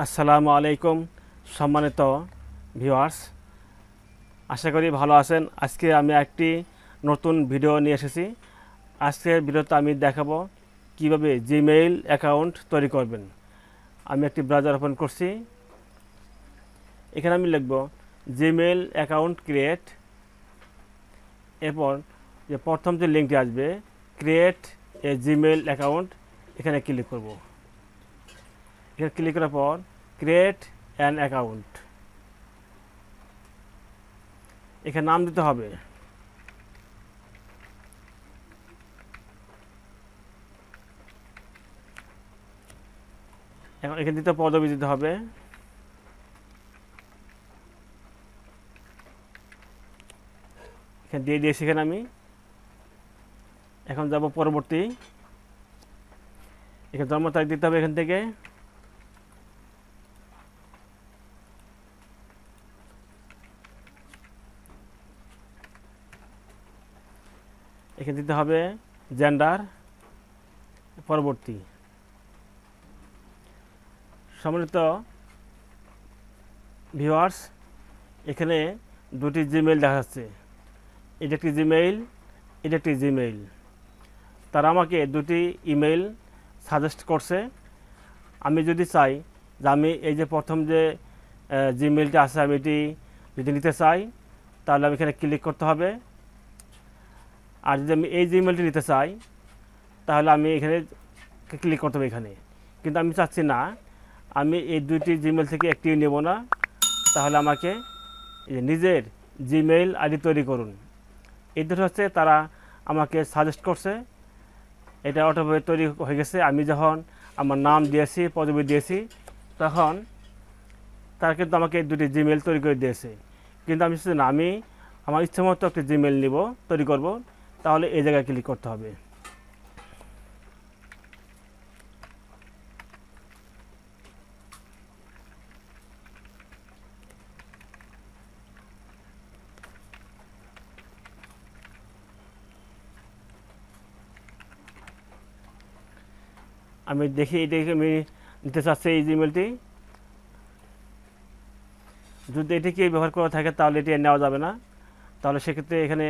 আসসালামু আলাইকুম সম্মানিত ভিউয়ার্স, আশা করি ভালো আছেন। আজকে আমি একটি নতুন ভিডিও নিয়ে এসেছি। আজকের ভিডিওতে আমি দেখাবো কিভাবে জিমেইল অ্যাকাউন্ট তৈরি করবেন। আমি একটি ব্রাউজার ওপেন করছি। এখানে আমি লিখব জিমেইল অ্যাকাউন্ট ক্রিয়েট। এরপর যে প্রথম যে লিঙ্কটি আসবে ক্রিয়েট এ জিমেইল অ্যাকাউন্ট, এখানে ক্লিক করব। এখানে ক্লিক করার পর ক্রিয়েট অ্যান অ্যাকাউন্ট, এখানে নাম দিতে হবে। এখন এখানে দিতে পদবি দিতে হবে। এখানে দিয়ে দিয়েছি। এখানে আমি এখন যাব পরবর্তী। এখানে জন্ম তারিখ দিতে হবে। এখান থেকে এখানে দিতে হবে জেন্ডার। পরবর্তী। সম্মানিত ভিউয়ার্স, এখানে দুটি জিমেইল দেখাচ্ছে। এটা একটি জিমেইল, এটা একটি জিমেইল। তারা আমাকে দুটি ইমেইল সাজেস্ট করছে। আমি যদি চাই যে আমি এই যে প্রথম যে জিমেইলটা আছে আমি এটি যদি নিতে চাই, তাহলে আমি এখানে ক্লিক করতে হবে। আর যদি আমি এই জিমেইলটি নিতে চাই, তাহলে আমি এখানে ক্লিক করতে হবে এখানে। কিন্তু আমি চাচ্ছি না, আমি এই দুইটি জিমেইল থেকে একটি নেব না। তাহলে আমাকে নিজের জিমেইল আইডি তৈরি করুন। এই দুটো হচ্ছে তারা আমাকে সাজেস্ট করছে। এটা অটোভাবে তৈরি হয়ে গেছে। আমি যখন আমার নাম দিয়েছি, পদবি দিয়েছি, তখন তারা কিন্তু আমাকে দুটি জিমেইল তৈরি করে দিয়েছে। কিন্তু আমি চাচ্ছি না, আমি আমার ইচ্ছে মতো একটি জিমেইল নিব, তৈরি করব। তাহলে এই জায়গায় ক্লিক করতে হবে। আমি দেখি এটাকে আমি নিতে চাচ্ছি এই জিমেইলটি। যদি এটিকে ব্যবহার করা থাকে তাহলে এটি নেওয়া যাবে না। তাহলে সেক্ষেত্রে এখানে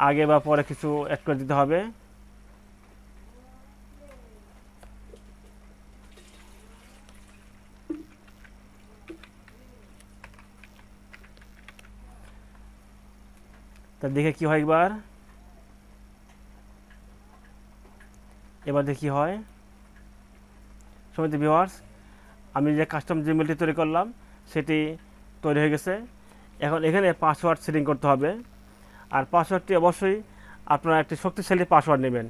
আগে বা পরে কিছু অ্যাড করে দিতে হবে। তা দেখে কি হয় এবার দেখি হয়। সমিতি ভিউয়ার্স, আমি যে কাস্টম জিমেইলটি তৈরি করলাম সেটি তৈরি হয়ে গেছে। এখন এখানে পাসওয়ার্ড সেটিং করতে হবে। আর পাসওয়ার্ডটি অবশ্যই আপনারা একটি শক্তিশালী পাসওয়ার্ড নেবেন।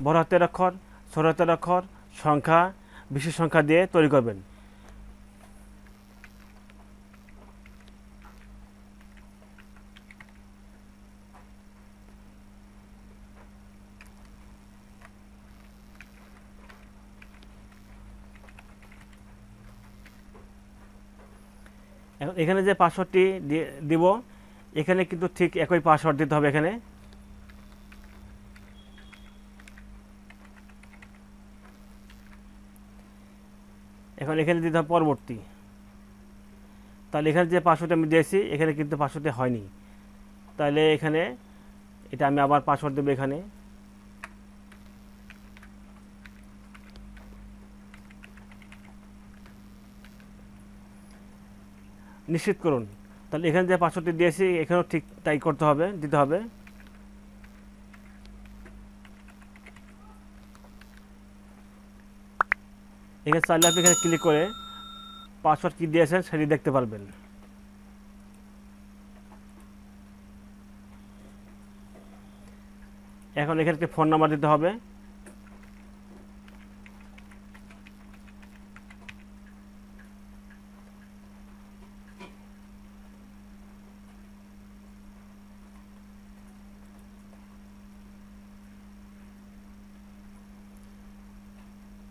বড় হাতের অক্ষর, ছোট হাতের অক্ষর, সংখ্যা, বিশেষ সংখ্যা দিয়ে তৈরি করবেন। এখন এখানে যে পাসওয়ার্ডটি দিব, এখানে কিন্তু ঠিক একই পাসওয়ার্ড দিতে হবে। এখানে এখন এখানে দিতে হবে পরবর্তী। তাহলে এখানে যে পাসওয়ার্ড আমি দিয়েছি, এখানে কিন্তু পাসওয়ার্ডটি হয়নি। তাহলে এখানে এটা আমি আবার পাসওয়ার্ড দেবো। এখানে নিশ্চিত করুন। তাহলে এখানে যে পাসওয়ার্ডটি দিয়েছি এখানেও ঠিক তাই করতে হবে, দিতে হবে। এখানে চাইলে আপনি এখানে ক্লিক করে পাসওয়ার্ড কী দিয়েছেন সেটি দেখতে পারবেন। এখন এখানে একটি ফোন নাম্বার দিতে হবে।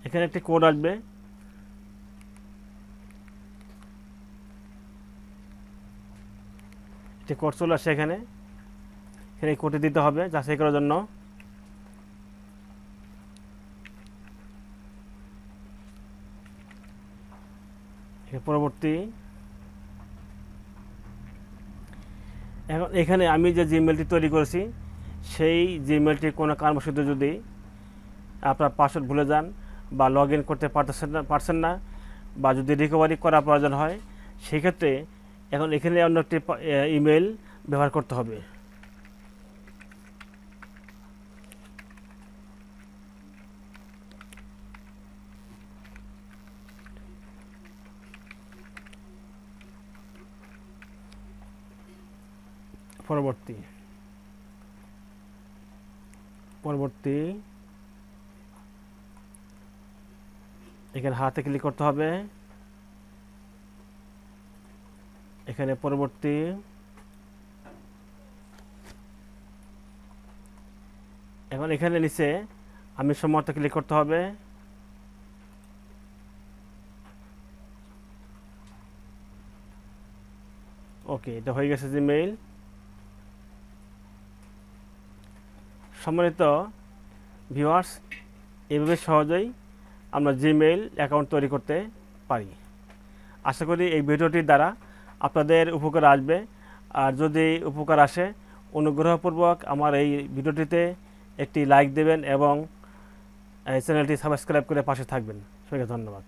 এখানে একটি কোড আসবে। একটি কোড চলে আসছে। এখানে কোডটি দিতে হবে যাচাই করার জন্য। পরবর্তী। এখন এখানে আমি যে জিমেলটি তৈরি করেছি সেই জিমেলটি কোনো কারণবশত যদি আপনার পাসওয়ার্ড ভুলে যান বা লগ ইন করতে পারছেন না বা যদি রিকভারি করা প্রয়োজন হয়, সেই ক্ষেত্রে এখন এখানে অন্য একটি ইমেল ব্যবহার করতে হবে। পরবর্তী এখানে হাতে ক্লিক করতে হবে। এখানে পরবর্তী, এখন এখানে নিচে আমি সম্মত ক্লিক করতে হবে। ওকে, এটা হয়ে গেছে জিমেইল। সম্মানিত ভিউয়ার্স, এইভাবে সহজেই আমরা জিমেইল অ্যাকাউন্ট তৈরি করতে পারি। আশা করি এই ভিডিওটির দ্বারা আপনাদের উপকার আসবে। আর যদি উপকার আসে, অনুগ্রহপূর্বক আমার এই ভিডিওটিতে একটি লাইক দেবেন এবং চ্যানেলটি সাবস্ক্রাইব করে পাশে থাকবেন। সবাইকে ধন্যবাদ।